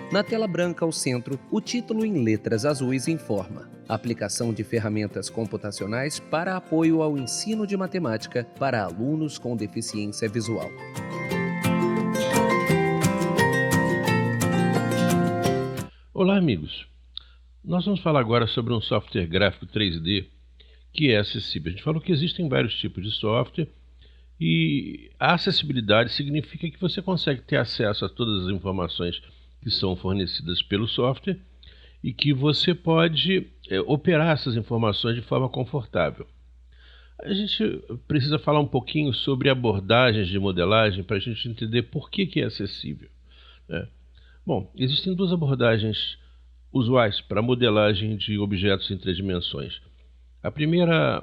Na tela branca ao centro, o título em letras azuis informa: Aplicação de ferramentas computacionais para apoio ao ensino de matemática para alunos com deficiência visual. Olá, amigos! Nós vamos falar agora sobre um software gráfico 3D que é acessível. A gente falou que existem vários tipos de software e a acessibilidade significa que você consegue ter acesso a todas as informações que são fornecidas pelo software e que você pode operar essas informações de forma confortável. A gente precisa falar um pouquinho sobre abordagens de modelagem para a gente entender por que é acessível, né? Bom, existem duas abordagens usuais para modelagem de objetos em 3 dimensões. A primeira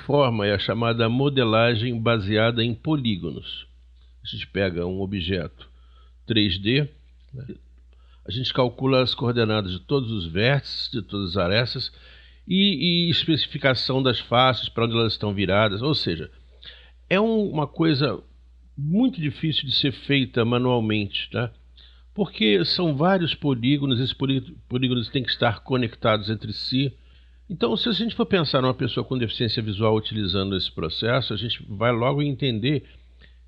forma é a chamada modelagem baseada em polígonos. A gente pega um objeto 3D, né? A gente calcula as coordenadas de todos os vértices, de todas as arestas e especificação das faces, para onde elas estão viradas. Ou seja, é uma coisa muito difícil de ser feita manualmente, tá? Porque são vários polígonos, esses polígonos têm que estar conectados entre si. Então, se a gente for pensar numa pessoa com deficiência visual utilizando esse processo, a gente vai logo entender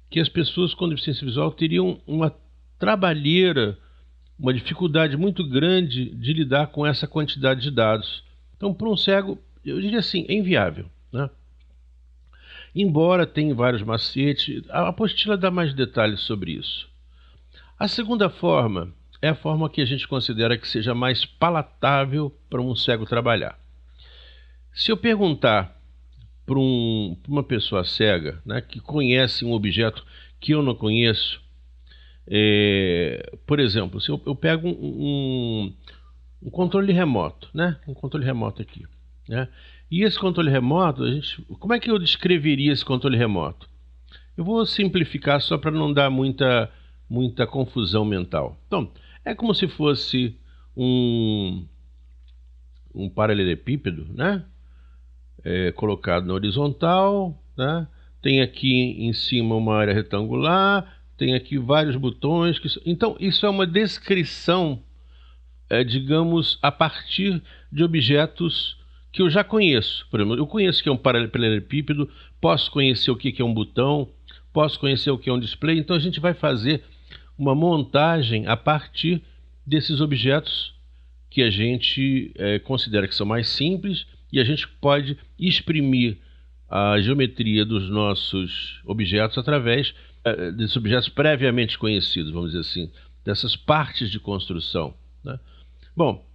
que as pessoas com deficiência visual teriam uma trabalheira, uma dificuldade muito grande de lidar com essa quantidade de dados. Então, para um cego, eu diria assim, é inviável, né? Embora tenha vários macetes, a apostila dá mais detalhes sobre isso. A segunda forma é a forma que a gente considera que seja mais palatável para um cego trabalhar. Se eu perguntar para uma pessoa cega, né, que conhece um objeto que eu não conheço, por exemplo, se eu pego um controle remoto, né, um controle remoto aqui, né, e esse controle remoto, como é que eu descreveria esse controle remoto? Eu vou simplificar só para não dar muita confusão mental. Então, é como se fosse um paralelepípedo, né? Colocado na horizontal, né? Tem aqui em cima uma área retangular, tem aqui vários botões. Então, isso é uma descrição, digamos, a partir de objetos que eu já conheço. Por exemplo, eu conheço que é um paralelepípedo, posso conhecer o que é um botão, posso conhecer o que é um display. Então, a gente vai fazer uma montagem a partir desses objetos que a gente considera que são mais simples, e a gente pode exprimir a geometria dos nossos objetos através desses objetos previamente conhecidos, vamos dizer assim, dessas partes de construção, né? Bom,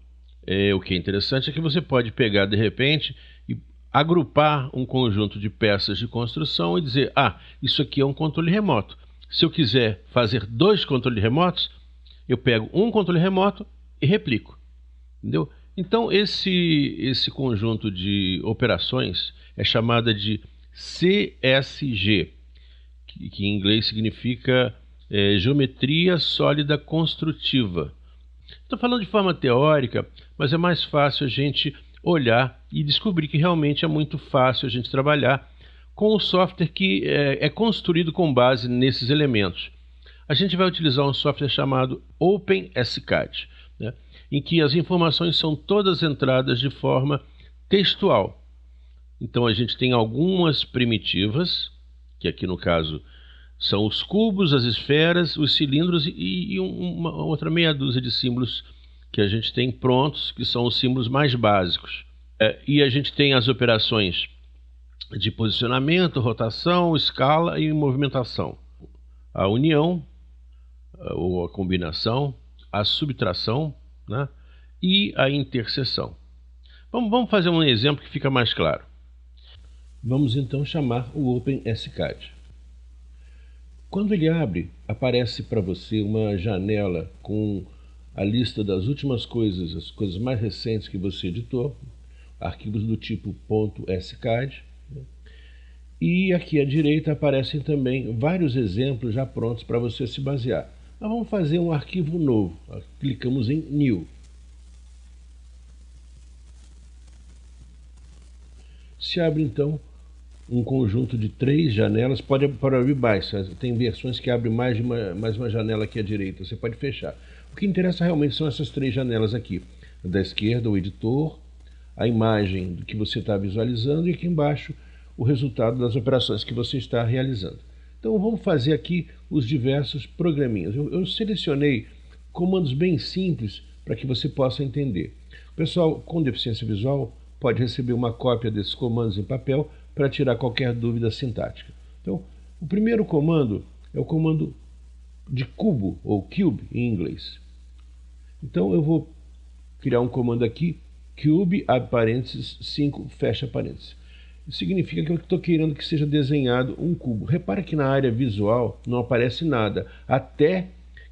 o que é interessante é que você pode pegar de repente e agrupar um conjunto de peças de construção e dizer, isso aqui é um controle remoto. Se eu quiser fazer 2 controles remotos, eu pego um controle remoto e replico, entendeu? Então, esse conjunto de operações é chamada de CSG, que em inglês significa Geometria Sólida Construtiva. Estou falando de forma teórica, mas é mais fácil a gente olhar e descobrir que realmente é muito fácil a gente trabalhar com o software que é construído com base nesses elementos. A gente vai utilizar um software chamado OpenSCAD, né, em que as informações são todas entradas de forma textual. Então a gente tem algumas primitivas, que aqui no caso são os cubos, as esferas, os cilindros e uma outra meia dúzia de símbolos que a gente tem prontos, que são os símbolos mais básicos. E a gente tem as operações de posicionamento, rotação, escala e movimentação. A união, ou a combinação, a subtração, né, e a interseção. Vamos fazer um exemplo que fica mais claro. Vamos então chamar o OpenSCAD. Quando ele abre, aparece para você uma janela com a lista das últimas coisas, as coisas mais recentes que você editou, arquivos do tipo .scad. E aqui à direita aparecem também vários exemplos já prontos para você se basear. Nós vamos fazer um arquivo novo. Clicamos em New. Se abre então um conjunto de 3 janelas, pode abrir mais, tem versões que abrem mais uma janela aqui à direita, você pode fechar. O que interessa realmente são essas 3 janelas aqui. Da esquerda, o editor, a imagem do que você está visualizando e aqui embaixo o resultado das operações que você está realizando. Então vamos fazer aqui os diversos programinhas. Eu selecionei comandos bem simples para que você possa entender. O pessoal com deficiência visual pode receber uma cópia desses comandos em papel para tirar qualquer dúvida sintática. Então, o primeiro comando é o comando de cubo, ou cube em inglês. Então eu vou criar um comando aqui, cube, abre parênteses, 5, fecha parênteses. Isso significa que eu estou querendo que seja desenhado um cubo. Repara que na área visual não aparece nada, até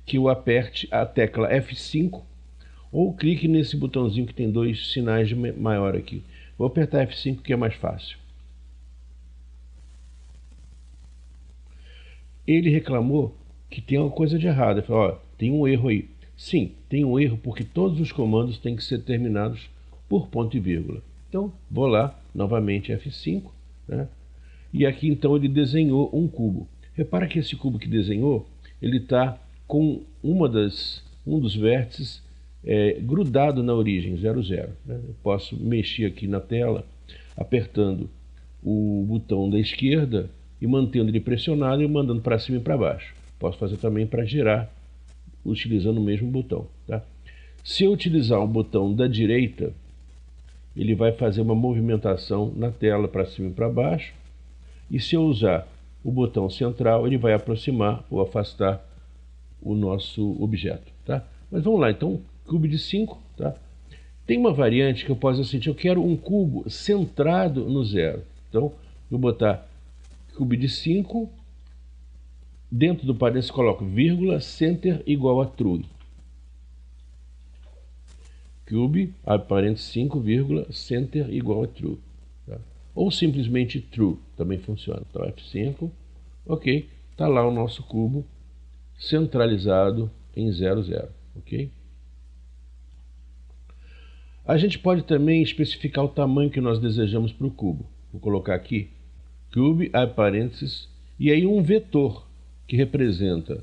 que eu aperte a tecla F5 ou clique nesse botãozinho que tem 2 sinais de maior aqui. Vou apertar F5 que é mais fácil. Ele reclamou que tem uma coisa de errado. Ele falou, ó, tem um erro aí. Sim, tem um erro porque todos os comandos têm que ser terminados por ponto e vírgula. Então, vou lá, novamente F5, né? E aqui então ele desenhou um cubo. Repara que esse cubo que desenhou, ele está com um dos vértices grudado na origem, 0, 0. Né? Eu posso mexer aqui na tela, apertando o botão da esquerda e mantendo ele pressionado e mandando para cima e para baixo. Posso fazer também para girar, utilizando o mesmo botão. Tá? Se eu utilizar o botão da direita, ele vai fazer uma movimentação na tela para cima e para baixo. E se eu usar o botão central, ele vai aproximar ou afastar o nosso objeto. Tá? Mas vamos lá, então, cubo de 5. Tá? Tem uma variante que eu posso dizer assim, eu quero um cubo centrado no 0. Então, vou botar cubo de 5, dentro do parênteses coloco vírgula, center igual a true. Cube, abre parênteses 5, vírgula, center igual a true. Tá? Ou simplesmente true, também funciona. Então F5, ok, está lá o nosso cubo centralizado em 0, 0, ok? A gente pode também especificar o tamanho que nós desejamos para o cubo. Vou colocar aqui, cube, abre parênteses, e aí um vetor que representa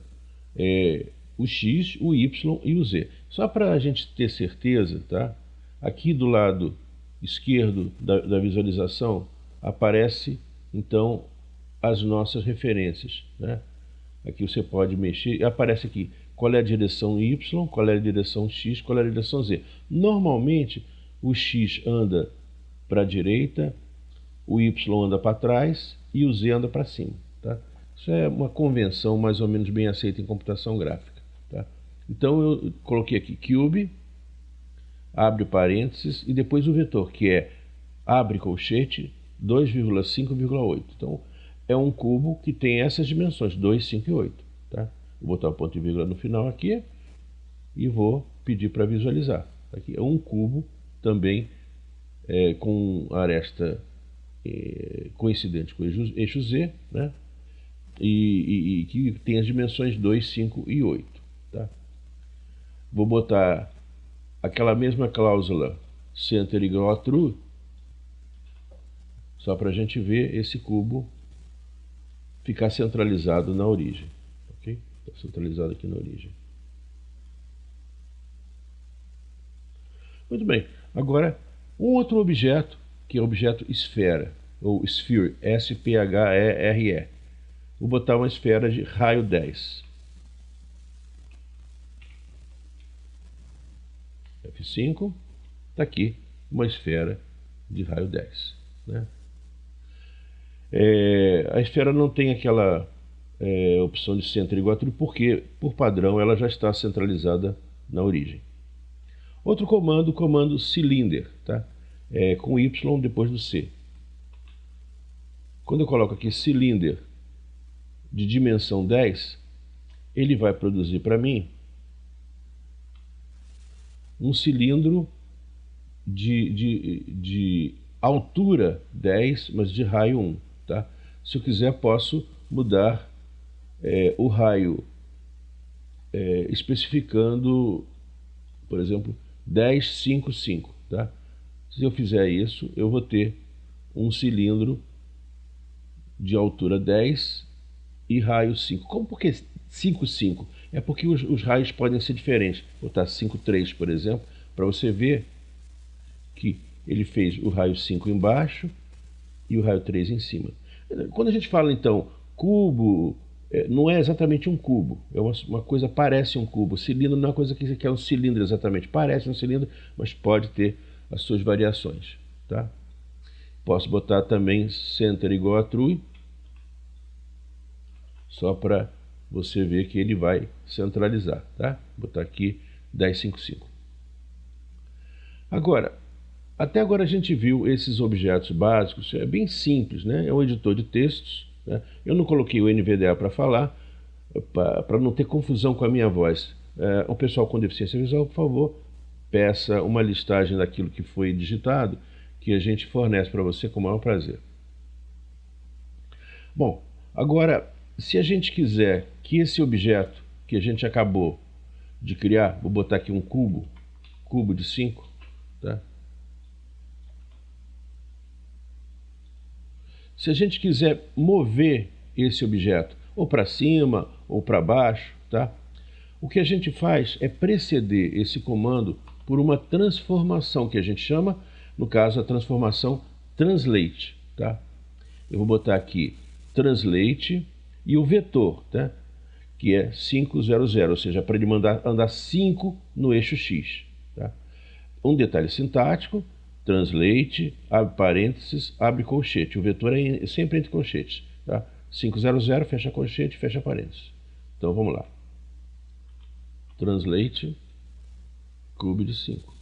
o X, o Y e o Z. Só para a gente ter certeza, tá? Aqui do lado esquerdo da visualização aparece então as nossas referências, né? Aqui você pode mexer e aparece aqui qual é a direção Y, qual é a direção X, qual é a direção Z. Normalmente o X anda para a direita, o Y anda para trás e o Z anda para cima. Tá? Isso é uma convenção mais ou menos bem aceita em computação gráfica. Tá? Então eu coloquei aqui cube, abre parênteses e depois o vetor, que é abre colchete 2,5,8. Então é um cubo que tem essas dimensões, 2, 5 e 8. Tá? Vou botar o ponto e vírgula no final aqui e vou pedir para visualizar. Aqui é um cubo também com aresta coincidente com o eixo Z, né? E que tem as dimensões 2, 5 e 8. Tá? Vou botar aquela mesma cláusula center igual a true, só para a gente ver esse cubo ficar centralizado na origem. Ok? Está centralizado aqui na origem. Muito bem. Agora, um outro objeto, que é o objeto esfera, ou sphere, S-P-H-E-R-E. Vou botar uma esfera de raio 10. F5, está aqui uma esfera de raio 10. Né? A esfera não tem aquela opção de center igual a true, porque, por padrão, ela já está centralizada na origem. Outro comando, o comando cylinder, tá? Com Y depois do C. Quando eu coloco aqui cylinder de dimensão 10, ele vai produzir para mim um cilindro de altura 10, mas de raio 1. Tá? Se eu quiser, posso mudar o raio, especificando, por exemplo, 10, 5, 5. Tá? Se eu fizer isso, eu vou ter um cilindro de altura 10 e raio 5. Como porque 5, 5. É porque os raios podem ser diferentes. Vou botar 5, 3, por exemplo, para você ver que ele fez o raio 5 embaixo e o raio 3 em cima. Quando a gente fala, então, cubo, não é exatamente um cubo. É uma coisa, parece um cubo. Cilindro não é uma coisa que é um cilindro exatamente. Parece um cilindro, mas pode ter as suas variações. Tá? Posso botar também center igual a true, só para você ver que ele vai centralizar. Tá? Vou botar aqui 10, 5, 5. Agora, até agora a gente viu esses objetos básicos, é bem simples, né? É um editor de textos, né? Eu não coloquei o NVDA para falar, para não ter confusão com a minha voz. O pessoal com deficiência visual, por favor, peça uma listagem daquilo que foi digitado, que a gente fornece para você com o maior prazer. Bom, agora, se a gente quiser que esse objeto que a gente acabou de criar, vou botar aqui um cubo de 5, tá? Se a gente quiser mover esse objeto ou para cima ou para baixo, tá? O que a gente faz é preceder esse comando por uma transformação que a gente chama, no caso, a transformação translate, tá? Eu vou botar aqui translate e o vetor, tá? Que é 500, ou seja, para ele andar 5 no eixo X, tá? Um detalhe sintático: translate, abre parênteses, abre colchete. O vetor é sempre entre colchetes. Tá? 500, fecha colchete, fecha parênteses. Então vamos lá. Translate, cubo de 5.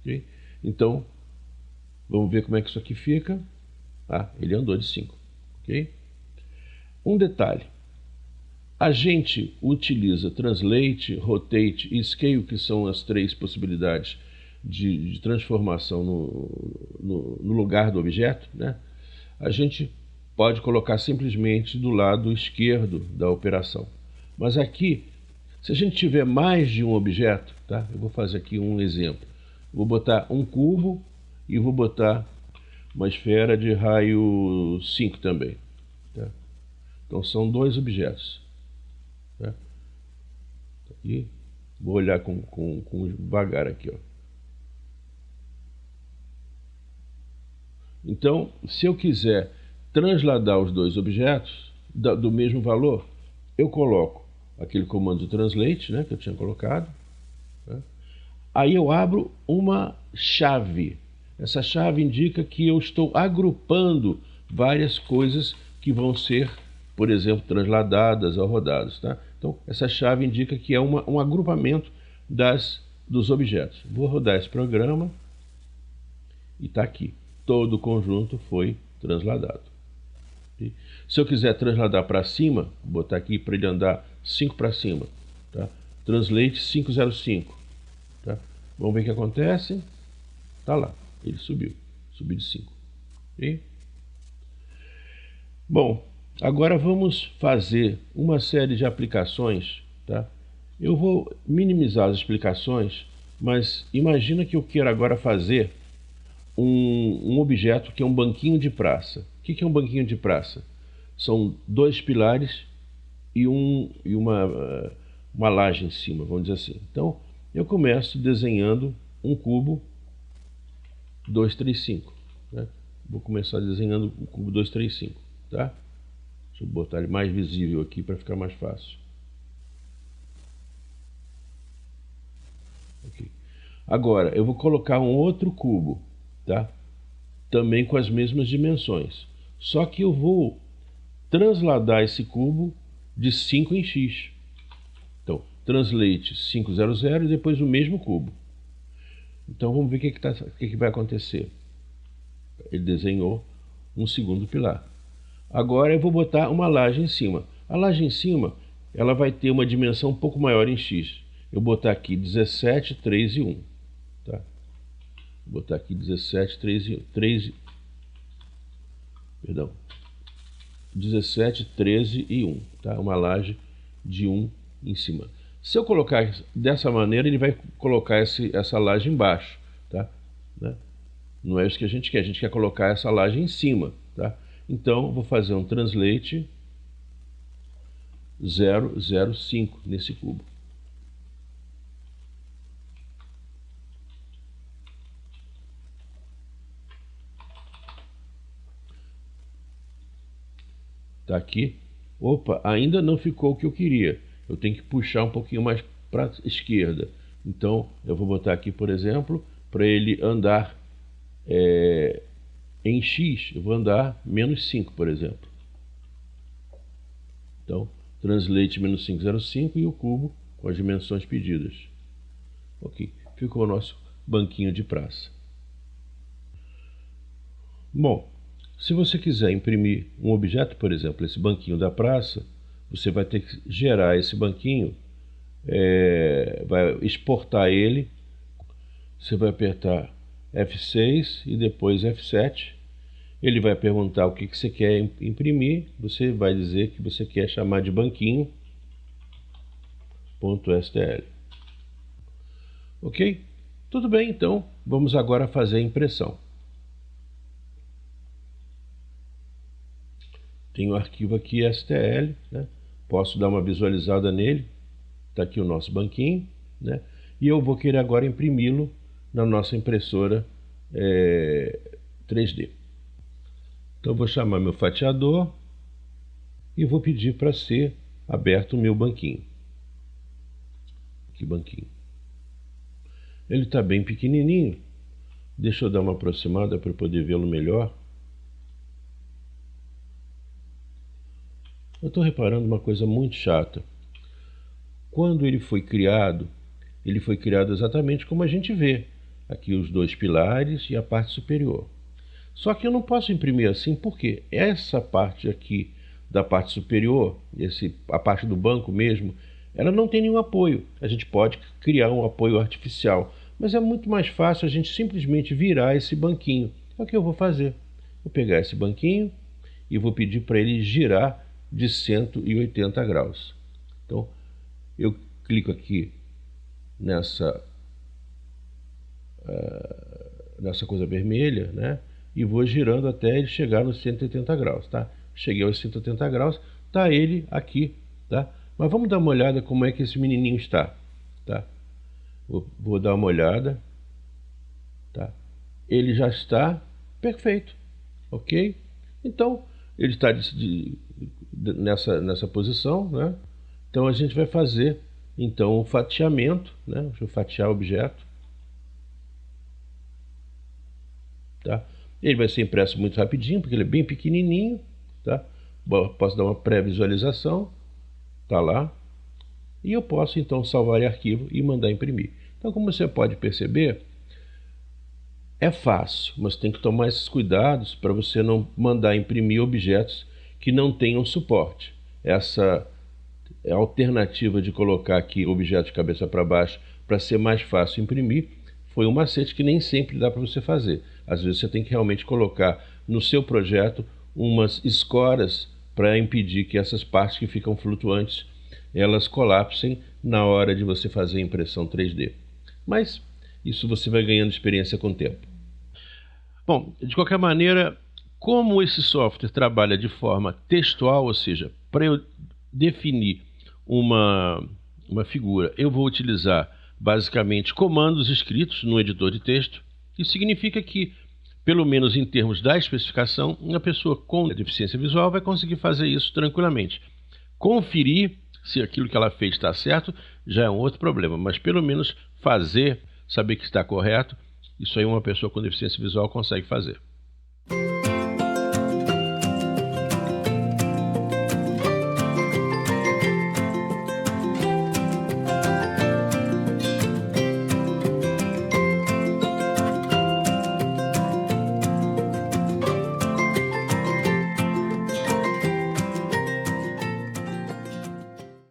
Okay? Então, vamos ver como é que isso aqui fica. Ele andou de 5. Okay? Um detalhe. A gente utiliza translate, rotate e scale, que são as 3 possibilidades de transformação no lugar do objeto, né? A gente pode colocar simplesmente do lado esquerdo da operação. Mas aqui, se a gente tiver mais de um objeto, tá? Eu vou fazer aqui um exemplo. Vou botar um cubo e vou botar uma esfera de raio 5 também. Tá? Então são 2 objetos. Tá? E vou olhar com devagar aqui, ó. Então, se eu quiser transladar os 2 objetos do mesmo valor, eu coloco aquele comando de translate, né, que eu tinha colocado. Né? Aí eu abro uma chave. Essa chave indica que eu estou agrupando várias coisas que vão ser, por exemplo, transladadas ou rodadas. Tá? Então, essa chave indica que é um agrupamento dos objetos. Vou rodar esse programa e está aqui. Todo o conjunto foi transladado. Okay? Se eu quiser transladar para cima, vou botar aqui para ele andar 5 para cima. Tá? Translate 505. Tá? Vamos ver o que acontece. Está lá, ele subiu de 5. Okay? Bom, agora vamos fazer uma série de aplicações. Tá? Eu vou minimizar as explicações, mas imagina que eu quero agora fazer um objeto que é um banquinho de praça. O que é um banquinho de praça? São 2 pilares e uma laje em cima, vamos dizer assim. Então, eu começo desenhando um cubo 2, 3, 5. Né? Vou começar desenhando o cubo 2, 3, 5. Tá? Deixa eu botar ele mais visível aqui para ficar mais fácil. Okay. Agora, eu vou colocar um outro cubo. Tá? Também com as mesmas dimensões. Só que eu vou transladar esse cubo de 5 em X. Então, translate 500 e depois o mesmo cubo. Então, vamos ver o que vai acontecer. Ele desenhou um segundo pilar. Agora eu vou botar uma laje em cima. A laje em cima, ela vai ter uma dimensão um pouco maior em X. Eu vou botar aqui 17, 3 e 1. Tá? Vou botar aqui 17, 17, 13 e 1. Tá? Uma laje de 1 em cima. Se eu colocar dessa maneira, ele vai colocar essa laje embaixo. Tá? Né? Não é isso que a gente quer colocar essa laje em cima. Tá? Então, vou fazer um translate 0,005 nesse cubo. Tá aqui. Opa, ainda não ficou o que eu queria. Eu tenho que puxar um pouquinho mais para a esquerda. Então, eu vou botar aqui, por exemplo, para ele andar em X, eu vou andar -5, por exemplo. Então, translate -5,05 e o cubo com as dimensões pedidas. Ok, ficou o nosso banquinho de praça. Bom, se você quiser imprimir um objeto, por exemplo, esse banquinho da praça, você vai ter que gerar esse banquinho, vai exportar ele. Você vai apertar F6 e depois F7. Ele vai perguntar o que você quer imprimir. Você vai dizer que você quer chamar de banquinho.stl. Ok? Tudo bem, então vamos agora fazer a impressão. Tenho o arquivo aqui STL, né? Posso dar uma visualizada nele. Está aqui o nosso banquinho, né? E eu vou querer agora imprimi-lo na nossa impressora 3D. Então eu vou chamar meu fatiador e vou pedir para ser aberto o meu banquinho. Que banquinho. Ele está bem pequenininho. Deixa eu dar uma aproximada para poder vê-lo melhor. Eu estou reparando uma coisa muito chata. Quando ele foi criado exatamente como a gente vê. Aqui os dois pilares e a parte superior. Só que eu não posso imprimir assim, porque essa parte aqui da parte superior, a parte do banco mesmo, ela não tem nenhum apoio. A gente pode criar um apoio artificial, mas é muito mais fácil a gente simplesmente virar esse banquinho. É o que eu vou fazer. Vou pegar esse banquinho e vou pedir para ele girar de 180 graus. Então, eu clico aqui nessa coisa vermelha, né? E vou girando até ele chegar nos 180 graus, tá? Cheguei aos 180 graus, tá ele aqui, tá? Mas vamos dar uma olhada como é que esse menininho está, tá? Vou dar uma olhada, tá? Ele já está perfeito, ok? Então, ele está nessa posição, né? Então a gente vai fazer então o fatiamento, né? Deixa eu fatiar o objeto, tá? Ele vai ser impresso muito rapidinho porque ele é bem pequenininho, tá? Posso dar uma pré-visualização, tá lá, e eu posso então salvar em arquivo e mandar imprimir. Então, como você pode perceber, é fácil, mas tem que tomar esses cuidados para você não mandar imprimir objetos que não tenham suporte. Essa é a alternativa de colocar aqui objetos de cabeça para baixo para ser mais fácil imprimir. Foi um macete que nem sempre dá para você fazer. Às vezes você tem que realmente colocar no seu projeto umas escoras para impedir que essas partes que ficam flutuantes elas colapsem na hora de você fazer a impressão 3D. Mas isso você vai ganhando experiência com o tempo. Bom, de qualquer maneira, como esse software trabalha de forma textual, ou seja, para eu definir uma figura, eu vou utilizar basicamente comandos escritos no editor de texto. Isso significa que, pelo menos em termos da especificação, uma pessoa com deficiência visual vai conseguir fazer isso tranquilamente. Conferir se aquilo que ela fez está certo já é um outro problema, mas pelo menos fazer, saber que está correto, isso aí uma pessoa com deficiência visual consegue fazer.